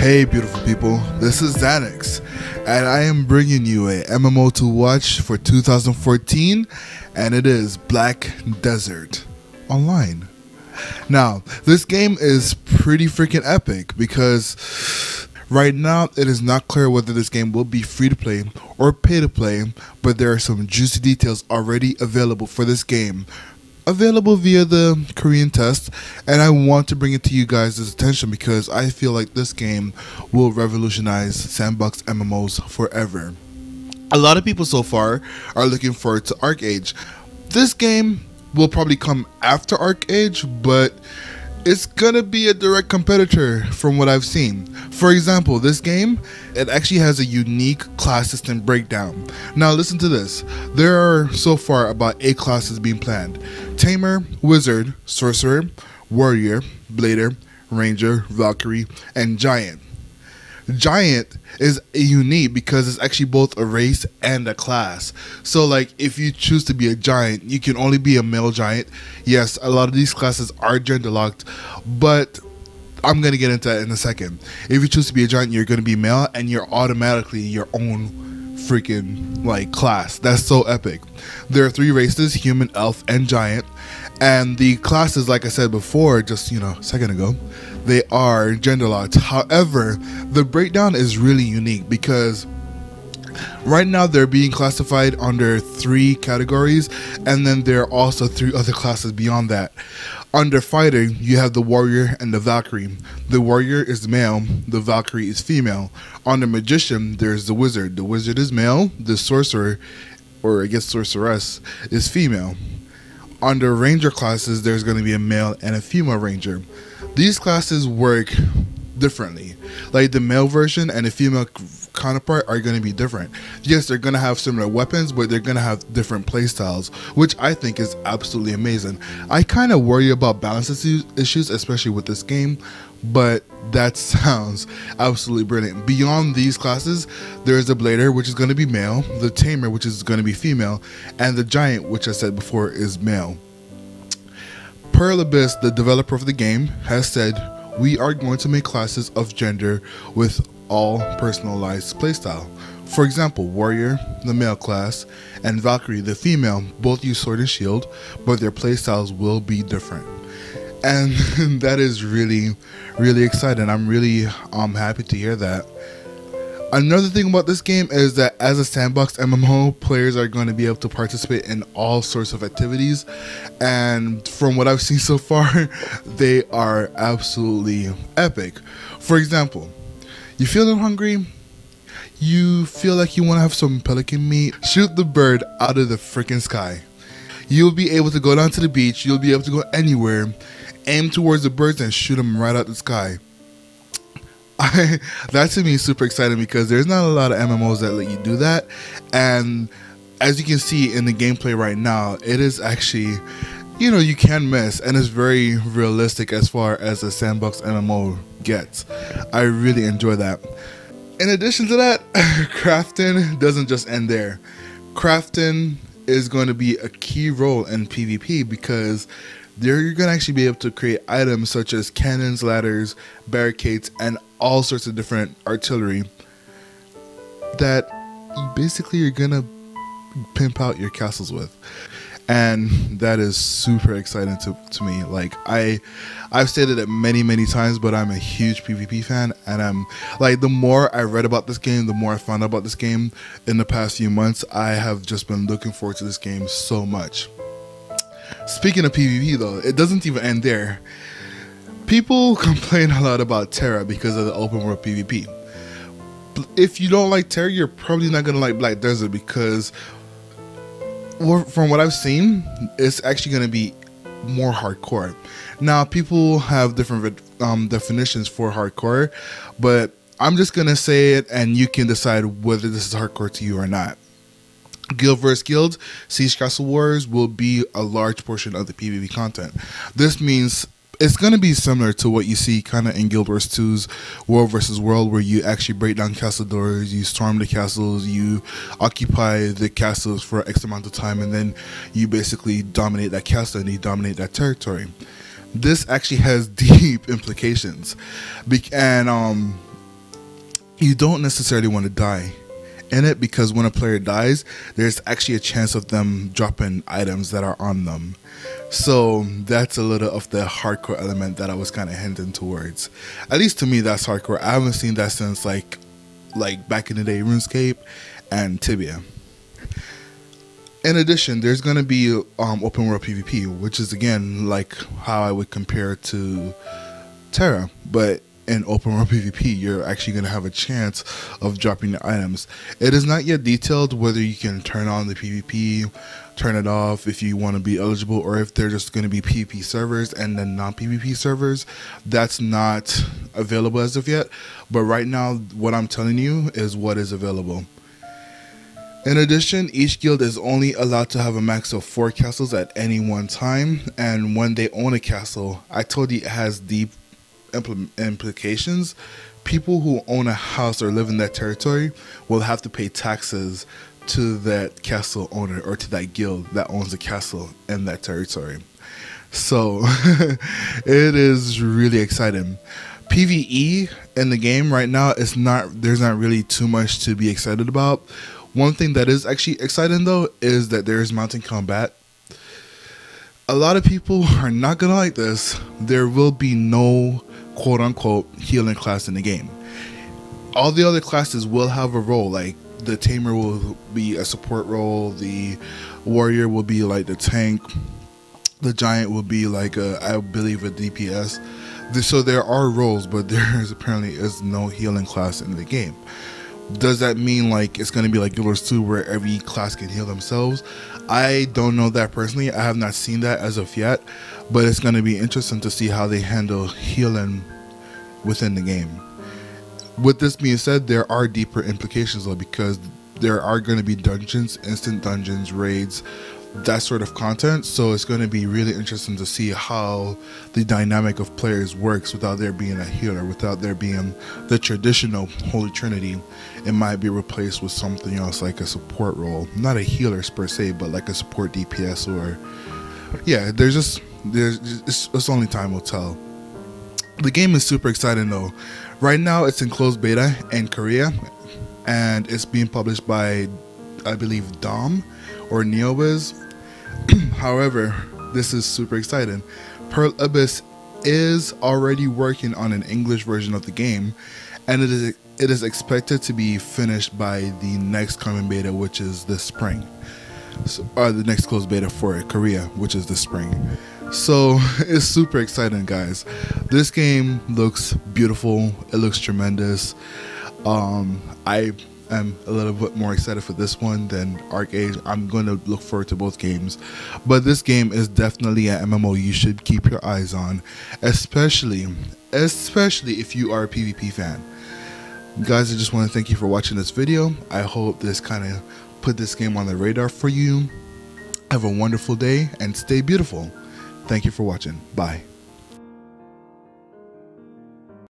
Hey beautiful people, this is Xanax, and I am bringing you a MMO to watch for 2014, and it is Black Desert Online. Now, this game is pretty freaking epic because right now it is not clear whether this game will be free to play or pay to play, but there are some juicy details already available for this game, available via the Korean test, and I want to bring it to you guys' attention because I feel like this game will revolutionize sandbox MMOs forever. A lot of people so far are looking forward to ArcAge. This game will probably come after ArcAge, but it's gonna be a direct competitor from what I've seen. For example, this game, it actually has a unique class system breakdown. Now listen to this. There are so far about 8 classes being planned: Tamer, Wizard, Sorcerer, Warrior, Blader, Ranger, Valkyrie, and Giant. Giant is unique because it's actually both a race and a class. So like if you choose to be a giant, you can only be a male giant. Yes, a lot of these classes are gender locked, but I'm gonna get into that in a second. If you choose to be a giant, you're gonna be male and you're automatically your own freaking like class. That's so epic. There are 3 races: human, elf, and giant. And the classes, like I said before, just a second ago, they are gender locked. However, the breakdown is really unique because right now they're being classified under 3 categories, and then there are also 3 other classes beyond that. Under fighter, you have the warrior and the Valkyrie. The warrior is male, the Valkyrie is female. Under magician, there's the wizard. The wizard is male, the sorcerer, or I guess sorceress, is female. Under ranger classes, there's going to be a male and a female ranger. These classes work differently. Like the male version and the female counterpart are going to be different. Yes, they're going to have similar weapons, but they're going to have different playstyles, which I think is absolutely amazing. I kind of worry about balance issues, especially with this game, but that sounds absolutely brilliant. Beyond these classes, there's the Blader, which is going to be male, the Tamer, which is going to be female, and the Giant, which I said before is male. Pearl Abyss, the developer of the game, has said, "We are going to make classes of gender with all personalized playstyle. For example, Warrior, the male class, and Valkyrie, the female, both use sword and shield, but their playstyles will be different." And that is really, really exciting. I'm really happy to hear that. Another thing about this game is that as a sandbox MMO, players are going to be able to participate in all sorts of activities, and from what I've seen so far, they are absolutely epic. For example, you feeling hungry? You feel like you want to have some pelican meat? Shoot the bird out of the freaking sky. You'll be able to go down to the beach, you'll be able to go anywhere, aim towards the birds and shoot them right out the sky. That to me is super exciting because there's not a lot of MMOs that let you do that, and as you can see in the gameplay right now, it is actually, you can miss, and it's very realistic as far as a sandbox MMO gets. I really enjoy that. In addition to that, crafting doesn't just end there. Crafting is going to be a key role in PvP because there you're going to actually be able to create items such as cannons, ladders, barricades, and all sorts of different artillery that basically you're going to pimp out your castles with. And that is super exciting to me. Like I've stated it many times, but I'm a huge PvP fan, and I'm like, the more I read about this game, the more I found out about this game in the past few months, I have just been looking forward to this game so much. Speaking of PvP though, it doesn't even end there. People complain a lot about Terra because of the open world PvP. If you don't like Terra, you're probably not gonna like Black Desert because, well, from what I've seen, it's actually going to be more hardcore. Now, people have different definitions for hardcore, but I'm just going to say it and you can decide whether this is hardcore to you or not. Guild vs. Guild, Siege Castle Wars will be a large portion of the PvP content. This means it's going to be similar to what you see kind of in Guild Wars 2's World vs. World, where you actually break down castle doors, you storm the castles, you occupy the castles for X amount of time, and then you basically dominate that castle and you dominate that territory. This actually has deep implications, and you don't necessarily want to die in it, because when a player dies, there's actually a chance of them dropping items that are on them. So that's a little of the hardcore element that I was kind of hinting towards. At least to me, that's hardcore. I haven't seen that since like back in the day, RuneScape and Tibia. In addition, there's going to be open world PvP, which is again like how I would compare it to Terra, but in open world PvP, you're actually going to have a chance of dropping the items. It is not yet detailed whether you can turn on the PvP, turn it off if you want to be eligible, or if they're just going to be PvP servers and then non-PvP servers. That's not available as of yet, but right now what I'm telling you is what is available. In addition, each guild is only allowed to have a max of 4 castles at any one time, and when they own a castle, I told you it has deep implications. People who own a house or live in that territory will have to pay taxes to that castle owner or to that guild that owns a castle in that territory. So it is really exciting. PvE in the game right now there's not really too much to be excited about. One thing that is actually exciting though is that there is mountain combat. A lot of people are not gonna like this. There will be no quote-unquote healing class in the game. All the other classes will have a role, like the tamer will be a support role, the warrior will be like the tank, the giant will be like I believe a DPS. So there are roles, but there apparently is no healing class in the game. Does that mean like it's going to be like Guild Wars 2 where every class can heal themselves? I don't know that personally. I have not seen that as of yet, but it's going to be interesting to see how they handle healing within the game. With this being said, there are deeper implications though, because there are going to be dungeons, instant dungeons, raids, that sort of content. So it's going to be really interesting to see how the dynamic of players works without there being a healer, without there being the traditional Holy Trinity. It might be replaced with something else like a support role, not a healer per se, but like a support DPS, or yeah, it's only time will tell. The game is super exciting though. Right now it's in closed beta in Korea, and it's being published by, I believe, Dom or NeoWiz. However, this is super exciting. Pearl Abyss is already working on an English version of the game, and it is expected to be finished by the next coming beta, which is this spring. Or the next closed beta for Korea, which is this spring. So it's super exciting, guys. This game looks beautiful. It looks tremendous. I am a little bit more excited for this one than ArcAge. I'm going to look forward to both games, but this game is definitely an MMO you should keep your eyes on, especially if you are a PvP fan. Guys, I just want to thank you for watching this video. I hope this kind of put this game on the radar for you. Have a wonderful day and stay beautiful. Thank you for watching. Bye.